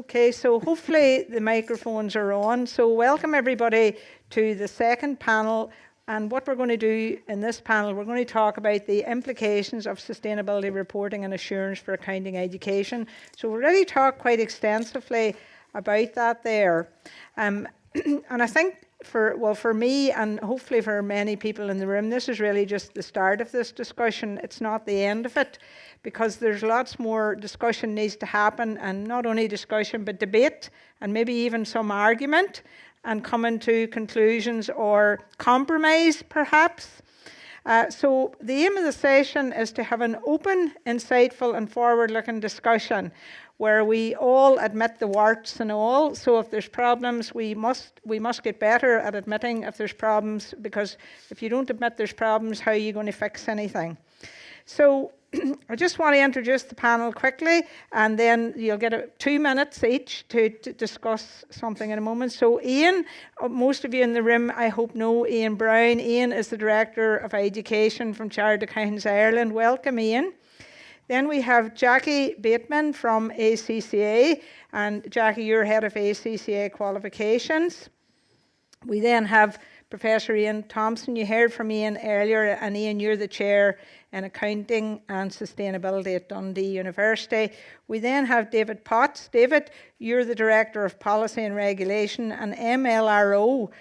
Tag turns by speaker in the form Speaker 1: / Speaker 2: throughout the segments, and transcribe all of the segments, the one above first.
Speaker 1: Okay, so hopefully the microphones are on. So welcome everybody to the second panel. And what we're going to do in this panel, we're going to talk about the implications of sustainability reporting and assurance for accounting education. So we already talked quite extensively about that there. And I think for me and hopefully for many people in the room, this is really just the start of this discussion. It's not the end of it, because there's lots more discussion needs to happen, and not only discussion but debate and maybe even some argument and coming to conclusions or compromise perhaps. So the aim of the session is to have an open, insightful and forward-looking discussion where we all admit the warts and all. So if there's problems, we must get better at admitting if there's problems, because if you don't admit there's problems, how are you going to fix anything? So I just want to introduce the panel quickly, and then you'll get 2 minutes each to discuss something in a moment. So Ian, most of you in the room I hope know Ian Brown. Ian is the Director of Education from Chartered Accountants Ireland. Welcome, Ian. Then we have Jackie Bateman from ACCA, and Jackie, you're Head of ACCA Qualifications. We then have Professor Ian Thompson. You heard from Ian earlier, and Ian, you're the Chair in Accounting and Sustainability at Dundee University. We then have David Potts. David, you're the Director of Policy and Regulation and MLRO,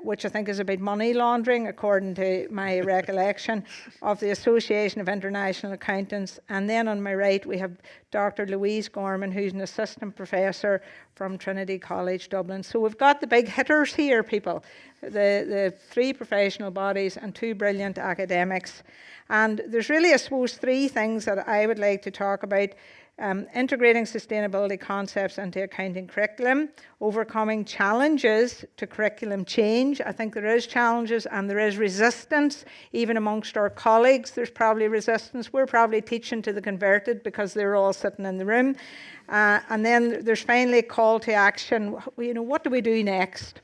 Speaker 1: which I think is about money laundering, according to my recollection, of the Association of International Accountants. And then on my right, we have Dr. Louise Gorman, who's an Assistant Professor from Trinity College, Dublin. So we've got the big hitters here, people, the 3 professional bodies and 2 brilliant academics. And there's really, I suppose, 3 things that I would like to talk about. Integrating sustainability concepts into accounting curriculum, overcoming challenges to curriculum change. I think there is challenges and there is resistance, even amongst our colleagues. There's probably resistance. We're probably teaching to the converted because they're all sitting in the room. And then there's finally a call to action. You know, what do we do next?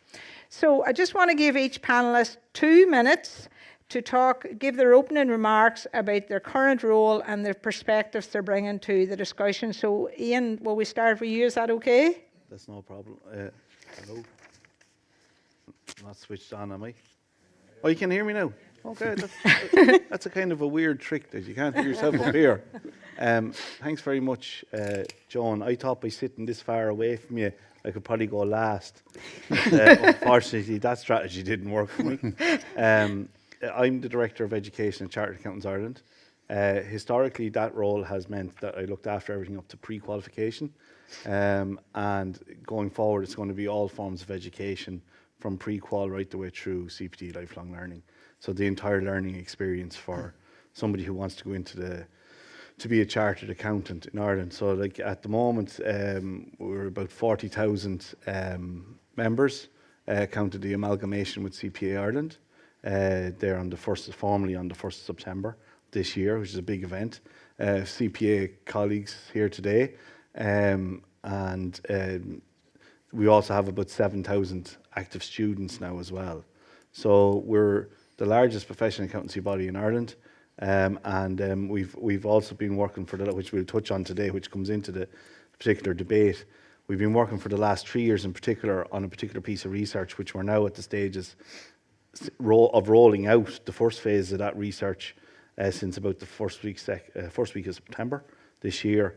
Speaker 1: So I just want to give each panelist 2 minutes to give their opening remarks about their current role and the perspectives they're bringing to the discussion. So Ian, will we start with you? Is that okay?
Speaker 2: That's no problem. Hello. I'm not switched on, am I? Oh, you can hear me now? Okay, that's a kind of a weird trick that you can't hear yourself up here. Thanks very much, Joan. I thought by sitting this far away from you, I could probably go last. Unfortunately, that strategy didn't work for me. I'm the Director of Education at Chartered Accountants Ireland. Historically, that role has meant that I looked after everything up to pre-qualification. And going forward, it's going to be all forms of education from pre-qual right the way through CPD lifelong learning. So the entire learning experience for somebody who wants to go into to be a chartered accountant in Ireland. So like at the moment, we're about 40,000 members, counted the amalgamation with CPA Ireland. They're formally on the 1st of September this year, which is a big event. CPA colleagues here today. And we also have about 7,000 active students now as well. So we're the largest professional accountancy body in Ireland. And we've also been working which we'll touch on today, which comes into the particular debate. We've been working for the last 3 years in particular on a particular piece of research, which we're now at the stages of rolling out the first phase of that research since about the first week of September this year,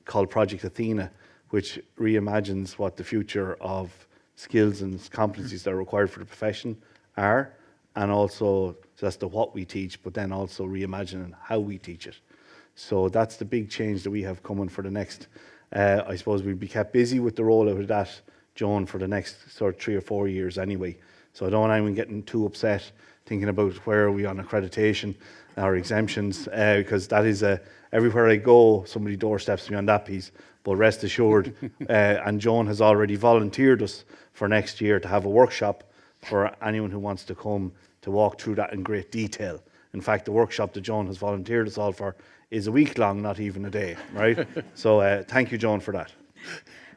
Speaker 2: called Project Athena, which reimagines what the future of skills and competencies that are required for the profession are, and also so that's the what we teach, but then also reimagining how we teach it. So that's the big change that we have coming for the next. I suppose we'll be kept busy with the rollout of that, Joan, for the next sort of 3 or 4 years anyway. So I don't want anyone getting too upset thinking about where are we on accreditation or exemptions, because that is everywhere I go, somebody doorsteps me on that piece. But rest assured, and Joan has already volunteered us for next year to have a workshop for anyone who wants to come to walk through that in great detail. In fact, the workshop that Joan has volunteered us all for is a week long, not even a day, right? So thank you, Joan, for that.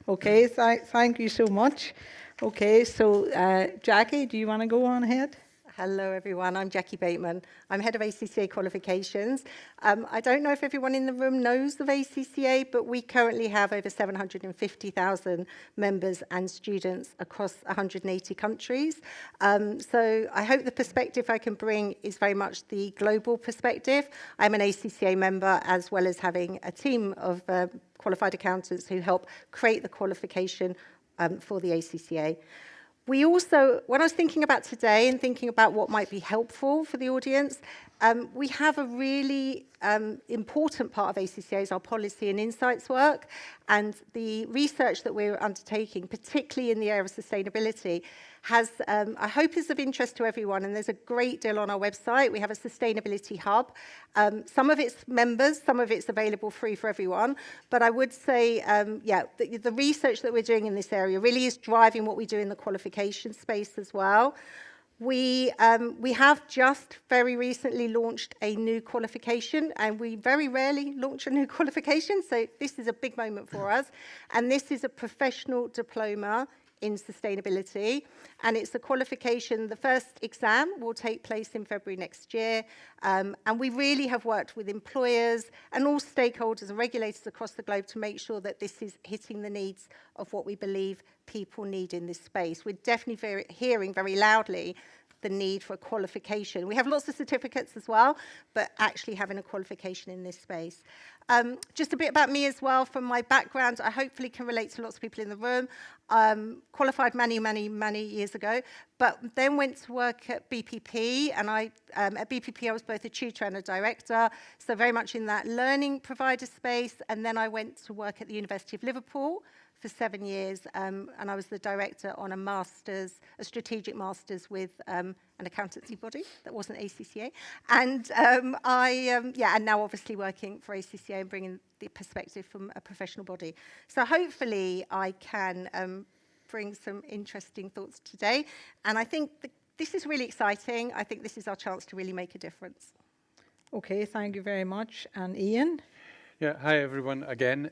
Speaker 1: Okay, thank you so much. Okay, so Jackie, do you want to go on ahead?
Speaker 3: Hello, everyone. I'm Jackie Bateman. I'm Head of ACCA Qualifications. I don't know if everyone in the room knows of ACCA, but we currently have over 750,000 members and students across 180 countries. So I hope the perspective I can bring is very much the global perspective. I'm an ACCA member, as well as having a team of qualified accountants who help create the qualification for the ACCA. We also, when I was thinking about today and thinking about what might be helpful for the audience, we have a really important part of ACCA is our policy and insights work, and the research that we're undertaking, particularly in the area of sustainability, has, I hope, is of interest to everyone, and there's a great deal on our website. We have a sustainability hub. Some of it's members, some of it's available free for everyone, but I would say, the research that we're doing in this area really is driving what we do in the qualification space as well. We have just very recently launched a new qualification, and we very rarely launch a new qualification, so this is a big moment for us. And this is a professional diploma in sustainability, and it's a qualification. The first exam will take place in February next year, and we really have worked with employers and all stakeholders and regulators across the globe to make sure that this is hitting the needs of what we believe people need in this space. We're definitely hearing very loudly the need for a qualification. We have lots of certificates as well, but actually having a qualification in this space. Just a bit about me as well. From my background, I hopefully can relate to lots of people in the room. Qualified many years ago, but then went to work at BPP, and at BPP I was both a tutor and a director, so very much in that learning provider space. And then I went to work at the University of Liverpool for 7 years, and I was the director on a strategic master's with an accountancy body that wasn't ACCA, and and now obviously working for ACCA and bringing the perspective from a professional body. So hopefully I can bring some interesting thoughts today, and I think this is really exciting. I think this is our chance to really make a difference.
Speaker 1: Okay, thank you very much. And Ian?
Speaker 4: Yeah, hi everyone again.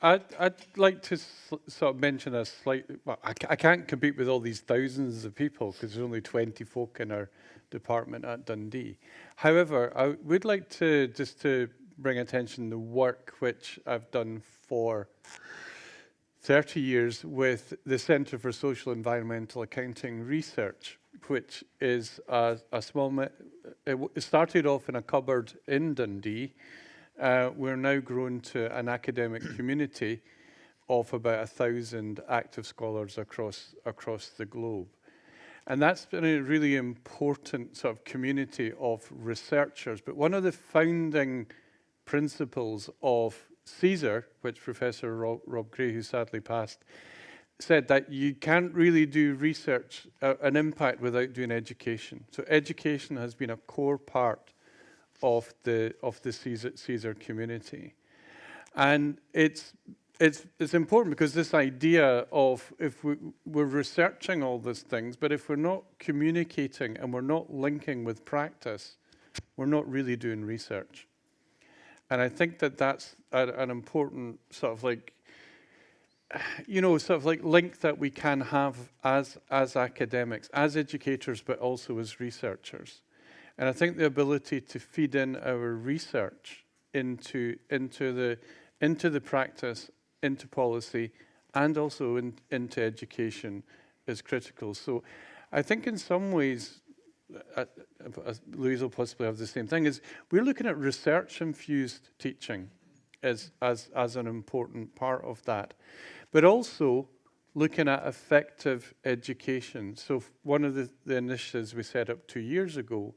Speaker 4: I'd like to sort of mention a slight, well, I can't compete with all these thousands of people because there's only 20 folk in our department at Dundee. However, I would like to just to bring attention to the work which I've done for 30 years with the Centre for Social Environmental Accounting Research, which is a small, it started off in a cupboard in Dundee. We're now grown to an academic community of about 1,000 active scholars across the globe. And that's been a really important sort of community of researchers. But one of the founding principles of CSER, which Professor Rob Gray, who sadly passed, said that you can't really do research, an impact, without doing education. So education has been a core part of the CSER community, and it's important because this idea of if we're researching all these things, but if we're not communicating and we're not linking with practice, we're not really doing research. And I think that that's an important sort of like, sort of like link that we can have as academics, as educators, but also as researchers. And I think the ability to feed in our research into the practice, into policy, and also into education is critical. So I think in some ways, Louise will possibly have the same thing, is we're looking at research-infused teaching as an important part of that. But also looking at effective education. So one of the initiatives we set up 2 years ago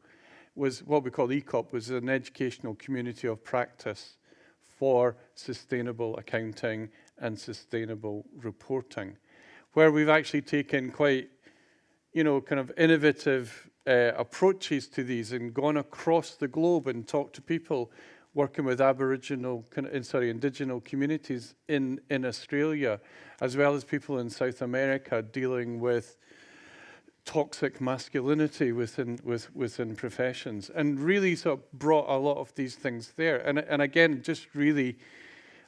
Speaker 4: was what we call ECOP, was an educational community of practice for sustainable accounting and sustainable reporting, where we've actually taken quite, kind of innovative approaches to these and gone across the globe and talked to people working with indigenous communities in Australia, as well as people in South America dealing with toxic masculinity within professions, and really sort of brought a lot of these things there. And again, just really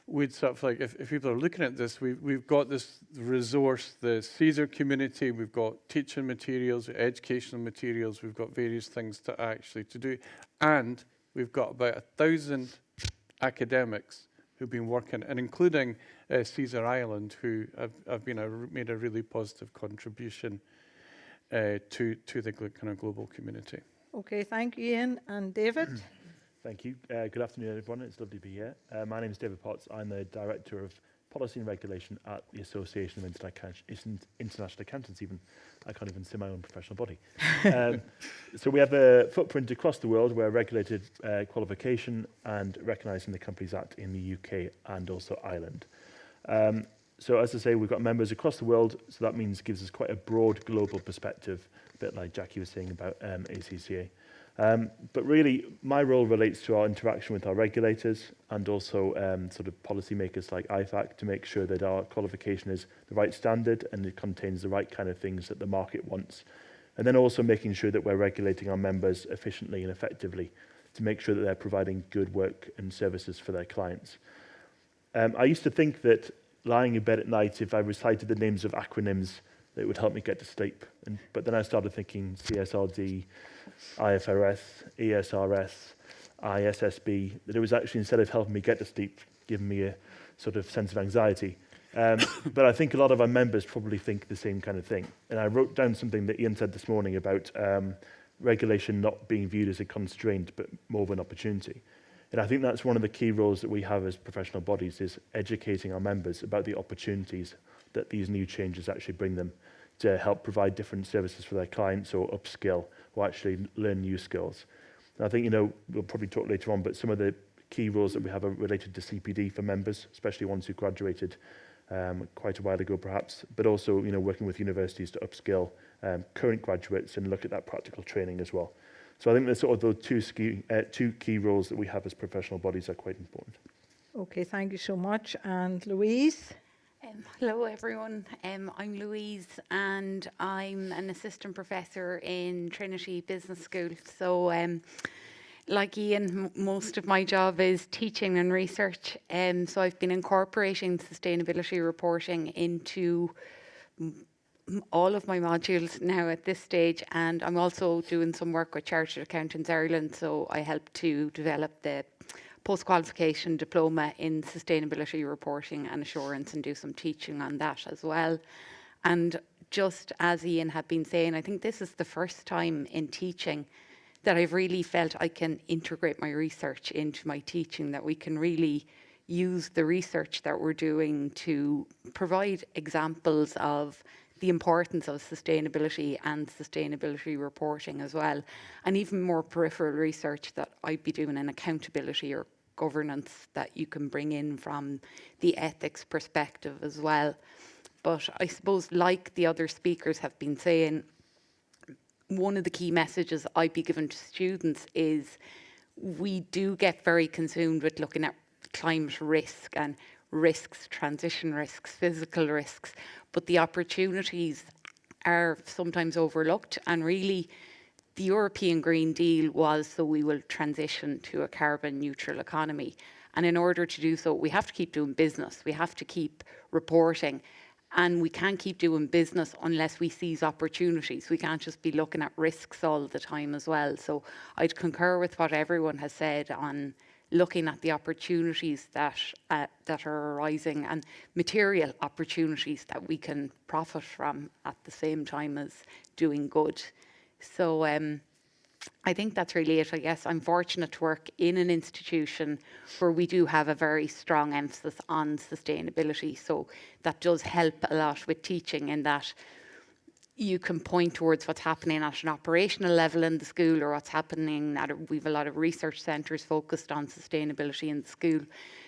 Speaker 4: we'd sort of like, if people are looking at this, we've got this resource, the Caesar community, we've got teaching materials, educational materials, we've got various things to do, and we've got about 1,000 academics who've been working, and including Caesar Ireland, who have made a really positive contribution to the kind of global community.
Speaker 1: Okay, thank you, Ian. And David?
Speaker 5: Thank you. Good afternoon, everyone. It's lovely to be here. My name is David Potts. I'm the Director of Policy and Regulation at the Association of International Accountants. I can't even say my own professional body. So we have a footprint across the world. We're a regulated qualification and recognising the Companies Act in the UK and also Ireland. So as I say, we've got members across the world, so that means gives us quite a broad global perspective, a bit like Jackie was saying about ACCA. But really, my role relates to our interaction with our regulators and also sort of policymakers like IFAC to make sure that our qualification is the right standard and it contains the right kind of things that the market wants. And then also making sure that we're regulating our members efficiently and effectively to make sure that they're providing good work and services for their clients. I used to think that lying in bed at night, if I recited the names of acronyms, that it would help me get to sleep. But then I started thinking CSRD, IFRS, ESRS, ISSB, that it was actually, instead of helping me get to sleep, giving me a sort of sense of anxiety. But I think a lot of our members probably think the same kind of thing. And I wrote down something that Ian said this morning about regulation not being viewed as a constraint, but more of an opportunity. And I think that's one of the key roles that we have as professional bodies, is educating our members about the opportunities that these new changes actually bring them to help provide different services for their clients or upskill or actually learn new skills. And I think, we'll probably talk later on, but some of the key roles that we have are related to CPD for members, especially ones who graduated quite a while ago perhaps, but also, working with universities to upskill current graduates and look at that practical training as well. So I think that sort of those two key roles that we have as professional bodies are quite important.
Speaker 1: Okay, thank you so much. And Louise?
Speaker 6: Hello everyone, I'm Louise and I'm an assistant professor in Trinity Business School. So like Ian, most of my job is teaching and research. So I've been incorporating sustainability reporting into all of my modules now at this stage, and I'm also doing some work with Chartered Accountants Ireland, so I help to develop the post-qualification diploma in sustainability reporting and assurance and do some teaching on that as well. And just as Ian had been saying, I think this is the first time in teaching that I've really felt I can integrate my research into my teaching, that we can really use the research that we're doing to provide examples of the importance of sustainability and sustainability reporting as well, and even more peripheral research that I'd be doing in accountability or governance that you can bring in from the ethics perspective as well. But I suppose, like the other speakers have been saying, one of the key messages I'd be giving to students is we do get very consumed with looking at climate risk and risks, transition risks, physical risks, but the opportunities are sometimes overlooked. And really, the European Green Deal was so we will transition to a carbon neutral economy. And in order to do so, we have to keep doing business. We have to keep reporting. And we can't keep doing business unless we seize opportunities. We can't just be looking at risks all the time as well. So I'd concur with what everyone has said on looking at the opportunities that are arising and material opportunities that we can profit from at the same time as doing good. So I think that's really it. I guess I'm fortunate to work in an institution where we do have a very strong emphasis on sustainability. So that does help a lot with teaching, in that you can point towards what's happening at an operational level in the school, or what's happening we've a lot of research centres focused on sustainability in the school.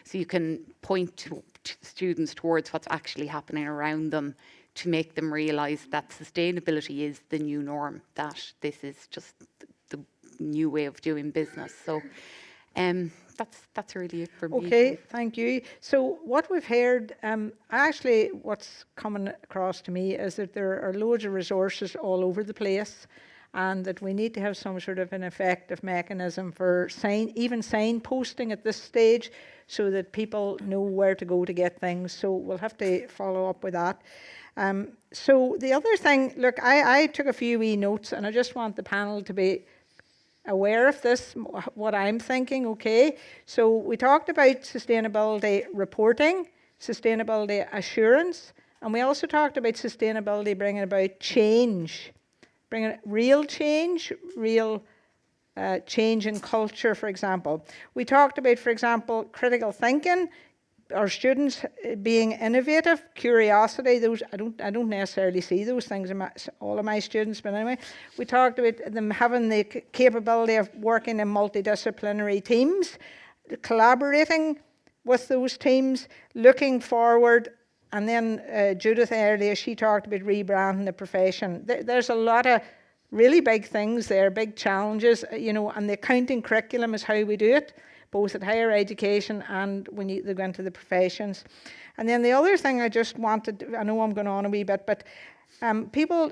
Speaker 6: So you can point to students towards what's actually happening around them to make them realise that sustainability is the new norm, that this is just the new way of doing business. So that's really it for me.
Speaker 1: Okay, thank you. So what we've heard, actually what's coming across to me is that there are loads of resources all over the place, and that we need to have some sort of an effective mechanism for even signposting at this stage, so that people know where to go to get things. So we'll have to follow up with that. So the other thing, look, I took a few wee notes, and I just want the panel to be aware of this, what I'm thinking, okay? So we talked about sustainability reporting, sustainability assurance, and we also talked about sustainability bringing about change, bringing real change, change in culture, for example. We talked about, for example, critical thinking, our students being innovative, curiosity. Those I don't necessarily see those things in all of my students, but anyway, we talked about them having the capability of working in multidisciplinary teams, collaborating with those teams, looking forward. And then Judith earlier, she talked about rebranding the profession. There's a lot of really big things there, big challenges, and the accounting curriculum is how we do it, both at higher education and when they go into the professions. And then the other thing I just wanted, I know I'm going on a wee bit, but some people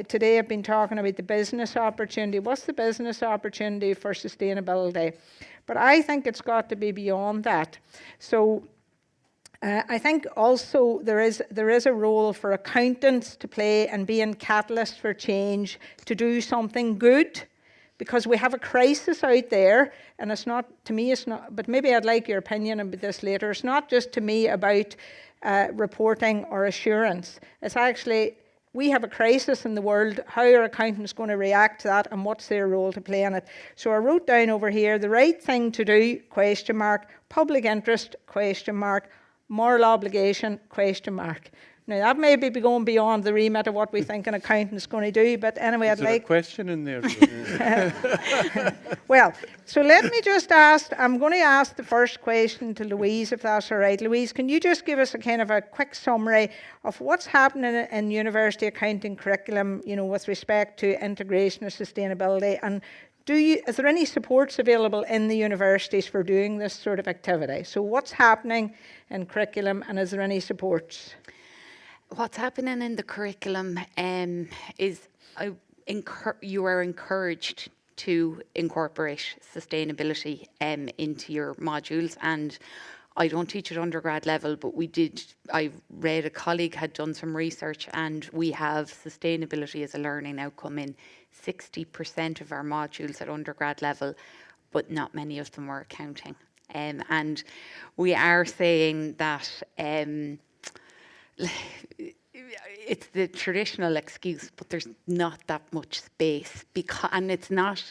Speaker 1: today have been talking about the business opportunity. What's the business opportunity for sustainability? But I think it's got to be beyond that. So I think also there is a role for accountants to play and being catalysts for change, to do something good, because we have a crisis out there, and it's not, to me it's not, but maybe I'd like your opinion about this later. It's not just to me about reporting or assurance. It's actually, we have a crisis in the world. How are accountants going to react to that, and what's their role to play in it? So I wrote down over here, the right thing to do, ? Public interest, ? Moral obligation, ? Now that may be going beyond the remit of what we think an accountant is going to do, but anyway,
Speaker 4: Is there a question in there?
Speaker 1: Well, so let me just ask, I'm going to ask the first question to Louise, if that's all right. Louise, can you just give us a kind of a quick summary of what's happening in university accounting curriculum, with respect to integration of sustainability, and is there any supports available in the universities for doing this sort of activity? So what's happening in curriculum, and is there any supports?
Speaker 6: What's happening in the curriculum is you are encouraged to incorporate sustainability into your modules, and I don't teach at undergrad level, but I read a colleague had done some research, and we have sustainability as a learning outcome in 60% of our modules at undergrad level, but not many of them are accounting. And we are saying that it's the traditional excuse, but there's not that much space, and it's not,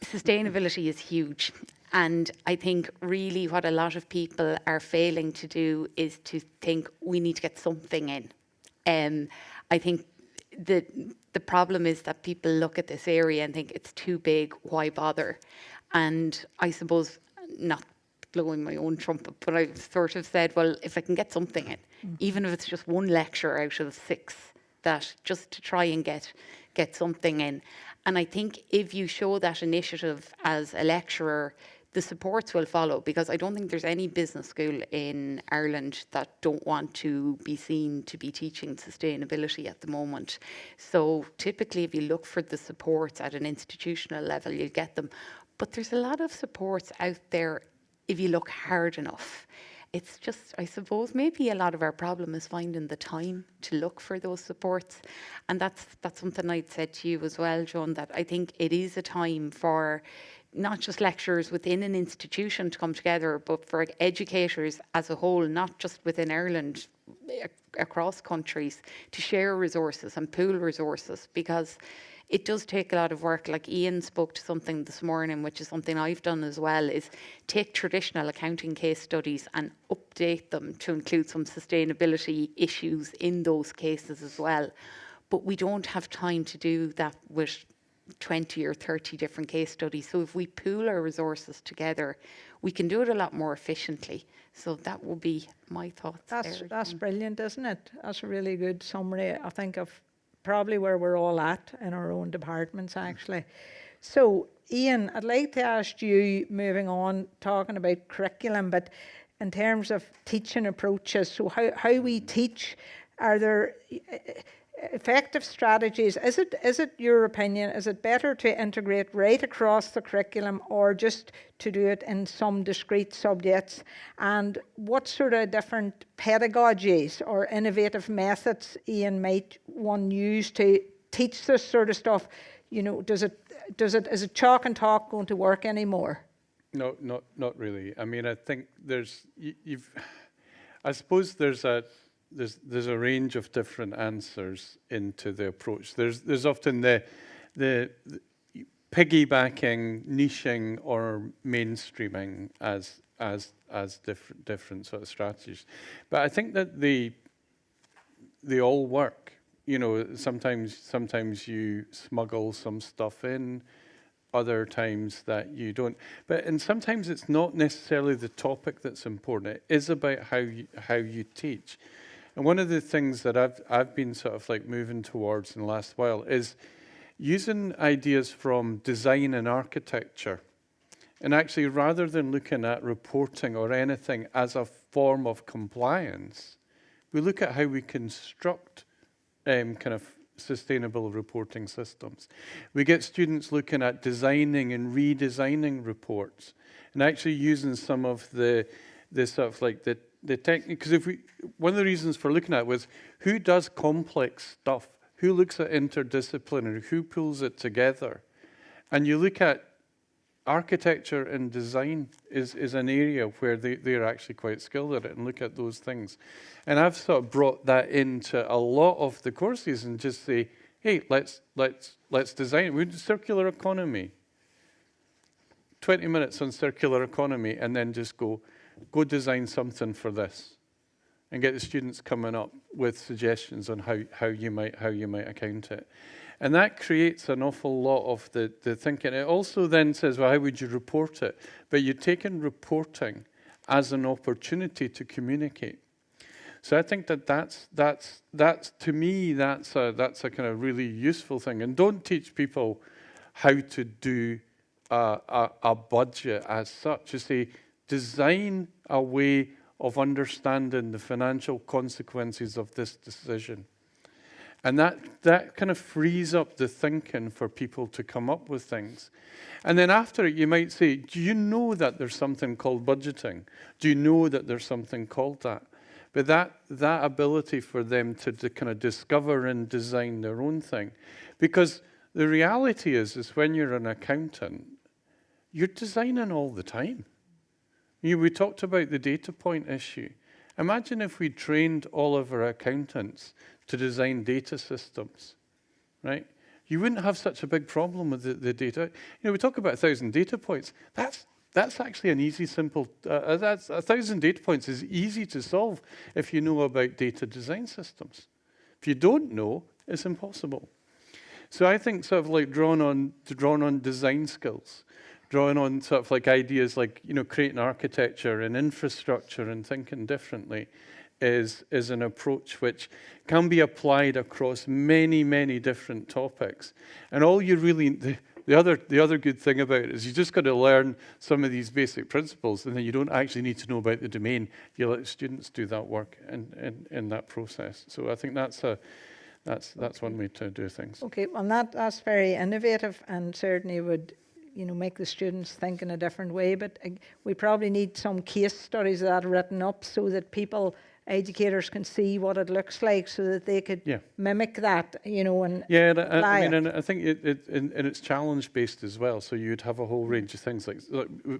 Speaker 6: sustainability is huge. And I think really what a lot of people are failing to do is to think we need to get something in. I think the problem is that people look at this area and think it's too big, why bother? And I suppose, not blowing my own trumpet, but I've sort of said, well, if I can get something in, even if it's just one lecture out of 6, that just to try and get something in. And I think if you show that initiative as a lecturer, the supports will follow, because I don't think there's any business school in Ireland that don't want to be seen to be teaching sustainability at the moment. So typically if you look for the supports at an institutional level, you'll get them. But there's a lot of supports out there if you look hard enough. It's just, I suppose, maybe a lot of our problem is finding the time to look for those supports. And that's something I'd said to you as well, Joan, that I think it is a time for not just lecturers within an institution to come together, but for educators as a whole, not just within Ireland, across countries, to share resources and pool resources, because it does take a lot of work. Like Ian spoke to something this morning, which is something I've done as well, is take traditional accounting case studies and update them to include some sustainability issues in those cases as well. But we don't have time to do that with 20 or 30 different case studies. So if we pool our resources together, we can do it a lot more efficiently. So that would be my thoughts.
Speaker 1: That's brilliant, isn't it? That's a really good summary, I think, of probably where we're all at in our own departments, actually. So, Ian, I'd like to ask you, moving on, talking about curriculum, but in terms of teaching approaches, so how we teach, are there, effective strategies, is it your opinion, is it better to integrate right across the curriculum or just to do it in some discrete subjects? And what sort of different pedagogies or innovative methods, Ian, might one use to teach this sort of stuff? You know, is it chalk and talk going to work anymore?
Speaker 4: No, not really. I mean, I think I suppose there's a range of different answers into the approach. There's often the piggybacking, niching, or mainstreaming as different sort of strategies. But I think that they all work. You know, sometimes you smuggle some stuff in, other times that you don't. And sometimes it's not necessarily the topic that's important. It is about how you teach. And one of the things that I've been sort of like moving towards in the last while is using ideas from design and architecture. And actually, rather than looking at reporting or anything as a form of compliance, we look at how we construct kind of sustainable reporting systems. We get students looking at designing and redesigning reports and actually using some of the sort of like the technique. Because one of the reasons for looking at it was who does complex stuff, who looks at interdisciplinary, who pulls it together. And you look at architecture and design is an area where they're actually quite skilled at it, and look at those things. And I've sort of brought that into a lot of the courses and just say, hey, let's design. We do circular economy. 20 minutes on circular economy, and then just go design something for this, and get the students coming up with suggestions on how you might account it. And that creates an awful lot of the thinking. It also then says, well, how would you report it? But you're taking reporting as an opportunity to communicate. So I think that's to me, that's a kind of really useful thing. And don't teach people how to do a budget as such. Just say, design a way of understanding the financial consequences of this decision. And that kind of frees up the thinking for people to come up with things. And then after it, you might say, do you know that there's something called budgeting? Do you know that there's something called that? But that ability for them to kind of discover and design their own thing. Because the reality is when you're an accountant, you're designing all the time. We talked about the data point issue. Imagine if we trained all of our accountants to design data systems, right? You wouldn't have such a big problem with the data. You know, we talk about 1,000 data points. That's actually an easy, simple. That's 1,000 data points is easy to solve if you know about data design systems. If you don't know, it's impossible. So I think sort of like drawing on design skills, drawing on sort of like ideas like, you know, creating architecture and infrastructure and thinking differently is an approach which can be applied across many, many different topics. And all you really, the other good thing about it is you just got to learn some of these basic principles, and then you don't actually need to know about the domain. You let students do that work in that process. So I think that's one way to do things.
Speaker 1: Okay, well that's very innovative, and certainly would, you know, make the students think in a different way. But we probably need some case studies of that written up so that educators can see what it looks like, so that they could mimic that, you know, and
Speaker 4: I mean, and I think it's challenge based as well. So you'd have a whole range of things like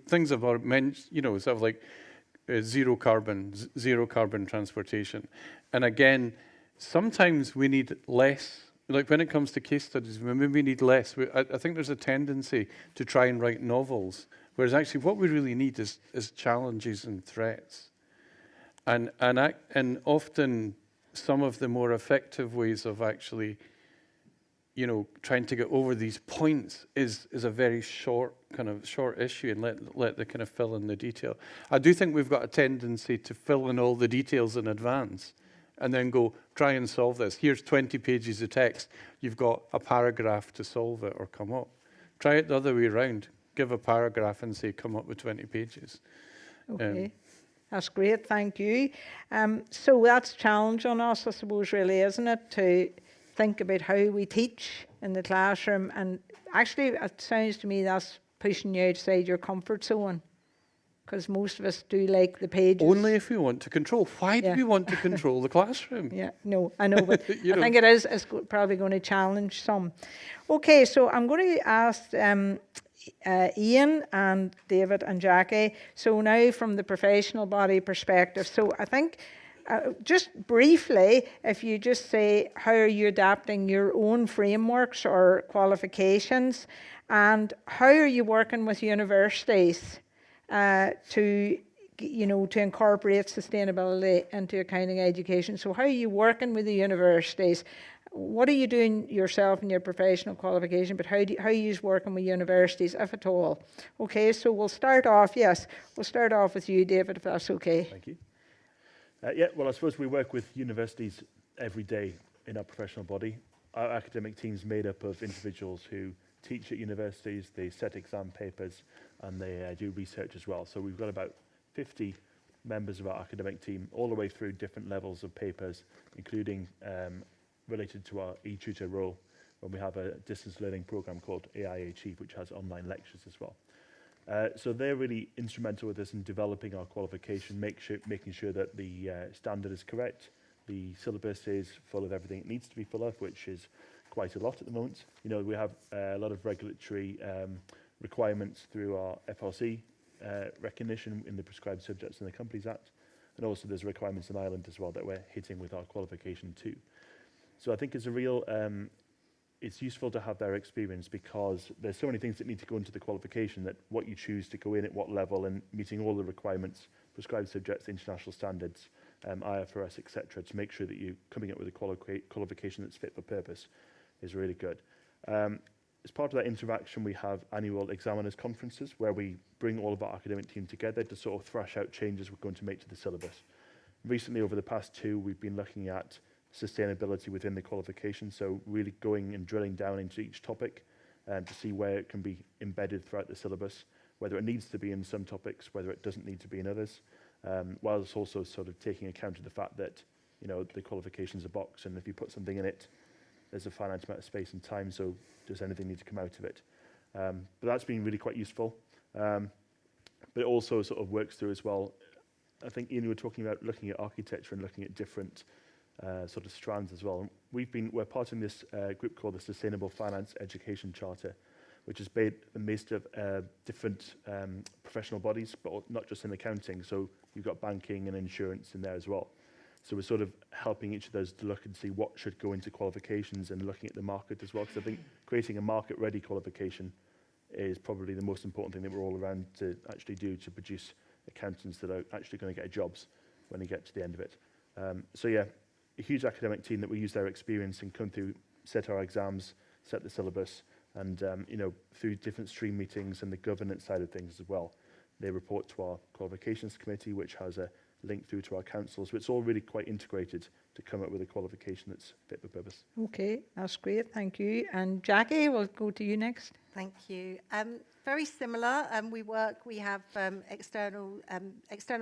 Speaker 4: things about you know, sort of like zero carbon transportation. And again, sometimes we need less. Like when it comes to case studies, we maybe need less. I think there's a tendency to try and write novels, whereas actually what we really need is challenges and threats. And often some of the more effective ways of actually, you know, trying to get over these points is a very short issue, and let the kind of fill in the detail. I do think we've got a tendency to fill in all the details in advance and then go, try and solve this. Here's 20 pages of text. You've got a paragraph to solve it or come up. Try it the other way around. Give a paragraph and say, come up with 20 pages.
Speaker 1: Okay. That's great, thank you. So that's a challenge on us, I suppose, really, isn't it? To think about how we teach in the classroom. And actually, it sounds to me that's pushing you outside your comfort zone, because most of us do like the pages.
Speaker 4: Only if we want to control. Why do
Speaker 1: Yeah.
Speaker 4: we want to control the classroom?
Speaker 1: Yeah, no, I know, but I
Speaker 4: You know.
Speaker 1: think it is probably going to challenge some. Okay, so I'm going to ask Ian and David and Jackie. So now from the professional body perspective, so I think just briefly, if you just say how are you adapting your own frameworks or qualifications, and how are you working with universities to incorporate sustainability into accounting education. So how are you working with the universities? What are you doing yourself in your professional qualification, but how are you working with universities, if at all? Okay, so we'll start off with you, David, if that's okay.
Speaker 5: Thank you. Yeah, well, I suppose we work with universities every day in our professional body. Our academic team's made up of individuals who teach at universities, they set exam papers, and they do research as well. So we've got about 50 members of our academic team all the way through different levels of papers, including related to our e-tutor role, when we have a distance learning program called IAASA, which has online lectures as well. So they're really instrumental with us in developing our qualification, making sure that the standard is correct, the syllabus is full of everything it needs to be full of, which is quite a lot at the moment. You know, we have a lot of regulatory requirements through our FRC recognition in the Prescribed Subjects in the Companies Act, and also there's requirements in Ireland as well that we're hitting with our qualification too. So I think it's a real, it's useful to have their experience, because there's so many things that need to go into the qualification, that what you choose to go in at what level and meeting all the requirements, Prescribed Subjects, international standards, IFRS, etc., to make sure that you're coming up with a qualification that's fit for purpose is really good. As part of that interaction, we have annual examiners conferences where we bring all of our academic team together to sort of thrash out changes we're going to make to the syllabus. Recently, over the past 2, we've been looking at sustainability within the qualification, so really going and drilling down into each topic to see where it can be embedded throughout the syllabus, whether it needs to be in some topics, whether it doesn't need to be in others, whilst also sort of taking account of the fact that, you know, the qualification's a box, and if you put something in it, there's a finite amount of space and time, so does anything need to come out of it? But that's been really quite useful. But it also sort of works through as well. I think, Ian, you were talking about looking at architecture and looking at different sort of strands as well. We're part of this group called the Sustainable Finance Education Charter, which is based of different professional bodies, but not just in accounting. So you've got banking and insurance in there as well. So we're sort of helping each of those to look and see what should go into qualifications and looking at the market as well. Because I think creating a market-ready qualification is probably the most important thing that we're all around to actually do, to produce accountants that are actually going to get jobs when they get to the end of it. So yeah, a huge academic team that we use their experience and come through, set our exams, set the syllabus, and you know, through different stream meetings and the governance side of things as well. They report to our qualifications committee, which has a link through to our council. So it's all really quite integrated to come up with a qualification that's fit for purpose.
Speaker 1: Okay, that's great, thank you. And Jackie, we'll go to you next.
Speaker 3: Thank you. Very similar. We have externals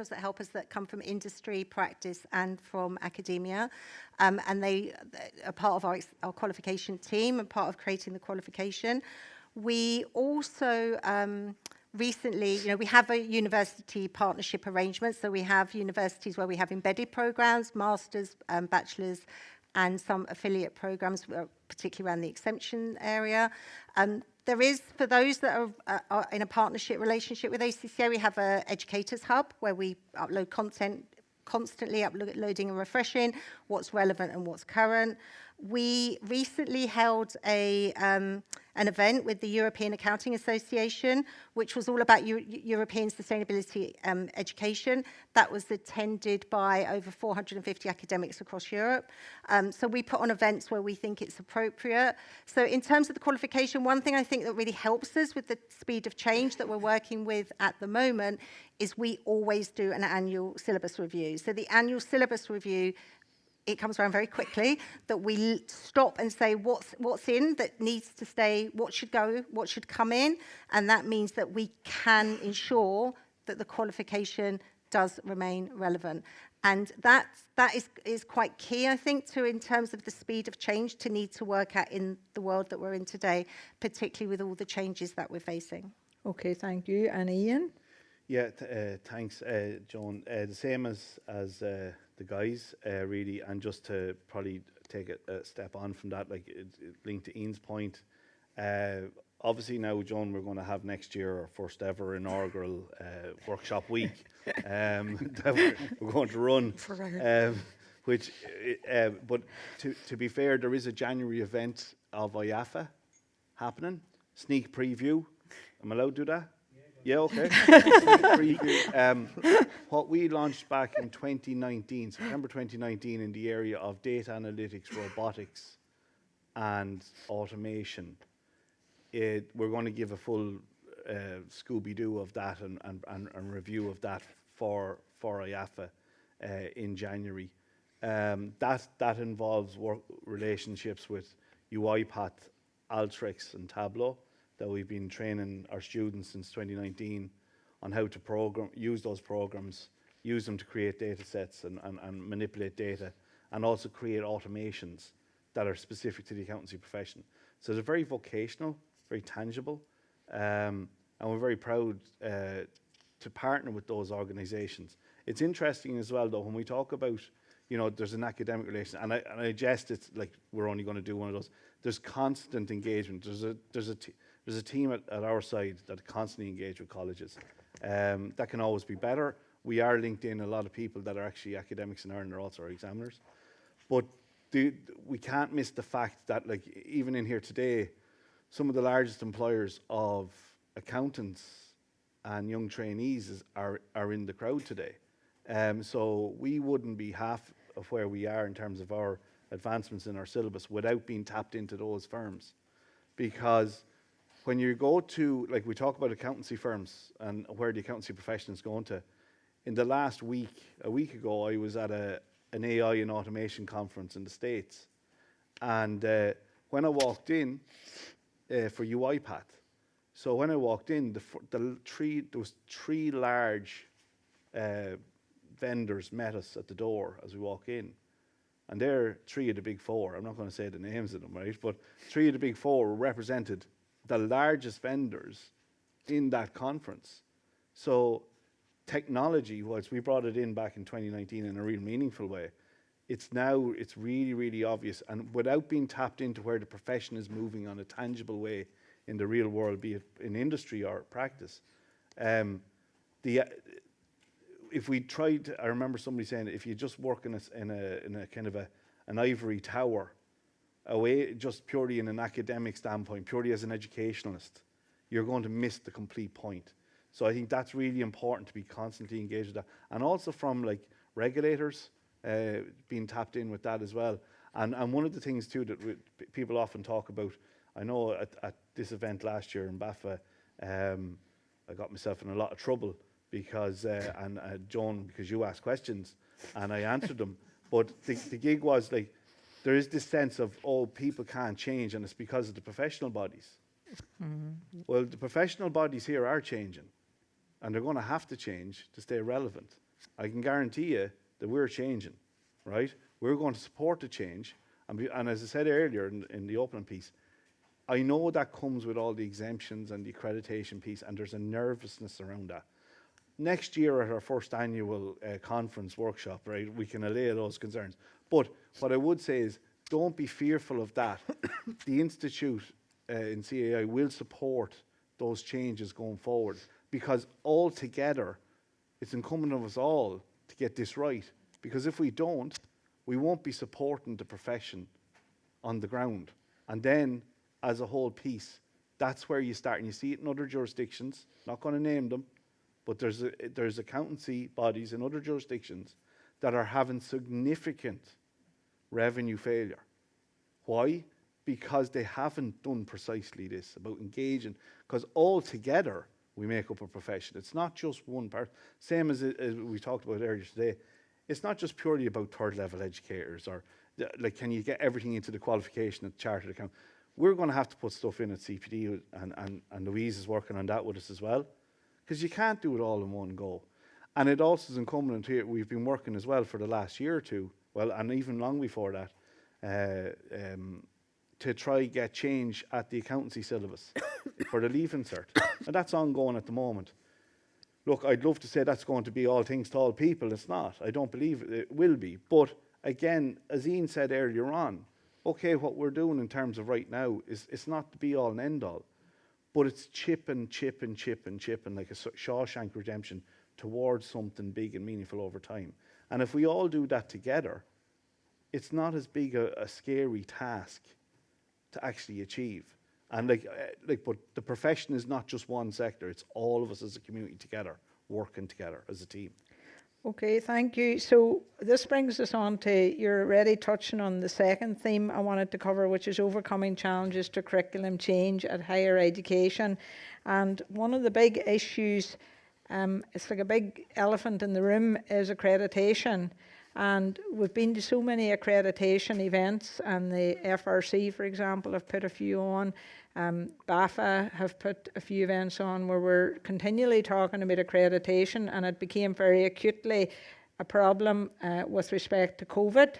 Speaker 3: that help us that come from industry, practice, and from academia, and they are part of our qualification team and part of creating the qualification. We also recently, you know, we have a university partnership arrangement, so we have universities where we have embedded programs, masters, bachelors, and some affiliate programs, particularly around the exemption area. There is, for those that are in a partnership relationship with ACCA, we have an educators hub where we upload content, constantly uploading and refreshing what's relevant and what's current. We recently held an event with the European Accounting Association, which was all about European sustainability education. That was attended by over 450 academics across Europe. So we put on events where we think it's appropriate. So in terms of the qualification, one thing I think that really helps us with the speed of change that we're working with at the moment is we always do an annual syllabus review. So the annual syllabus review, it comes around very quickly, that we stop and say what's in that needs to stay, what should go, what should come in, and that means that we can ensure that the qualification does remain relevant. And that is quite key, I think, in terms of the speed of change to need to work at in the world that we're in today, particularly with all the changes that we're facing.
Speaker 1: Okay, thank you. And Ian?
Speaker 2: Yeah, thanks, Joan. The same as the guys, really, and just to probably take a step on from that, like linked to Ian's point. Obviously now, Joan, we're going to have next year our first ever inaugural workshop week that we're going to run. But to be fair, there is a January event of IAAFA happening. Sneak preview. Am I allowed to do that? Yeah, okay. What we launched back in 2019, September 2019, in the area of data analytics, robotics, and automation. We're going to give a full Scooby-Doo of that and review of that for IAFA in January. That involves relationships with UiPath, Alteryx, and Tableau, that we've been training our students since 2019 on how to use those programs, use them to create data sets and manipulate data, and also create automations that are specific to the accountancy profession. So they're very vocational, very tangible, and we're very proud to partner with those organisations. It's interesting as well, though, when we talk about, there's an academic relation, and I jest it's like we're only going to do one of those. There's constant engagement. There's a team at our side that constantly engage with colleges. That can always be better. We are linked in a lot of people that are actually academics in Ireland, are also our examiners. But we can't miss the fact that, like, even in here today, some of the largest employers of accountants and young trainees are in the crowd today. So we wouldn't be half of where we are in terms of our advancements in our syllabus without being tapped into those firms. Because when you go to, like, we talk about accountancy firms and where the accountancy profession is going to, in the last week, a week ago, I was at an AI and automation conference in the States. And when I walked in for UiPath, so when I walked in, there was three large vendors met us at the door as we walk in. And they're three of the big four. I'm not going to say the names of them, right? But three of the big four represented the largest vendors in that conference. So technology, whilst we brought it in back in 2019 in a real meaningful way, it's really, really obvious. And without being tapped into where the profession is moving on a tangible way in the real world, be it in industry or practice, if we tried, I remember somebody saying, if you just work in a kind of an ivory tower, away just purely in an academic standpoint, purely as an educationalist, you're going to miss the complete point. So I think that's really important to be constantly engaged with that. And also from, like, regulators being tapped in with that as well. And one of the things too that people often talk about, I know at this event last year in BAFA, I got myself in a lot of trouble because, Joan, because you asked questions and I answered them. But the gig was like, there is this sense of, oh, people can't change and it's because of the professional bodies. Mm-hmm. Well, the professional bodies here are changing and they're going to have to change to stay relevant. I can guarantee you that we're changing, right? We're going to support the change. And as I said earlier in the opening piece, I know that comes with all the exemptions and the accreditation piece, and there's a nervousness around that. Next year at our first annual conference workshop, right, we can allay those concerns. But what I would say is, don't be fearful of that. The Institute in CAI will support those changes going forward, because altogether, it's incumbent on us all to get this right. Because if we don't, we won't be supporting the profession on the ground. And then, as a whole piece, that's where you start. And you see it in other jurisdictions, not going to name them, but there's accountancy bodies in other jurisdictions that are having significant revenue failure. Why? Because they haven't done precisely this, about engaging. Because altogether, we make up a profession. It's not just one part. Same as we talked about earlier today. It's not just purely about third level educators or like, can you get everything into the qualification of chartered account? We're going to have to put stuff in at CPD, and Louise is working on that with us as well, because you can't do it all in one go. And it also is incumbent here, we've been working as well for the last year or two, well, and even long before that, to try get change at the accountancy syllabus for the Leaving Cert. And that's ongoing at the moment. Look, I'd love to say that's going to be all things to all people. It's not. I don't believe it will be. But again, as Ian said earlier on, okay, what we're doing in terms of right now is it's not the be all and end all, but it's chipping like a Shawshank Redemption towards something big and meaningful over time. And if we all do that together, it's not as big a scary task to actually achieve. And but the profession is not just one sector, it's all of us as a community together, working together as a team.
Speaker 1: Okay, thank you. So this brings us on to, you're already touching on the second theme I wanted to cover, which is overcoming challenges to curriculum change at higher education. And one of the big issues, it's like a big elephant in the room, is accreditation. And we've been to so many accreditation events, and the FRC, for example, have put a few on. IAAFA have put a few events on where we're continually talking about accreditation, and it became very acutely a problem with respect to COVID.